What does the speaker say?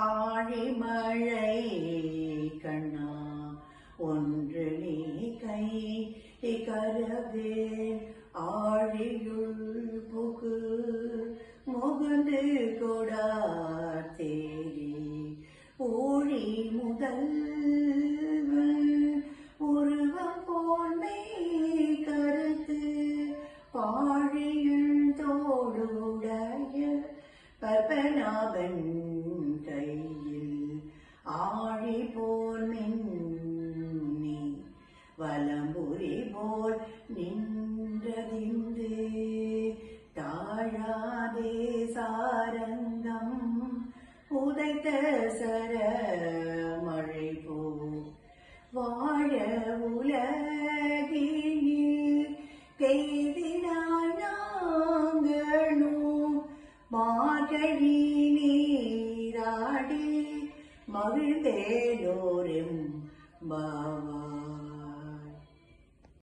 ஆழிமழை கண்ணா ஒன்று நீ கை கரவேல் ஆழியுள் புகு முகந்து கொடா தேடி ஊழி முதல் உருவம் போன்மை கருத்து பாழியுள் தோளுடைய பற்பனாவன் கையில் ஆழி போல் மின்னி வலம்புரி போல் நின்றதிந்து தாழாதே சாரங்கம் உதைத்த சர மழை போ வாழ உலகினில் பெய்தினாய் நாங்களும் மார்கழி நீராடி மகிழ்ந்தேலோரும்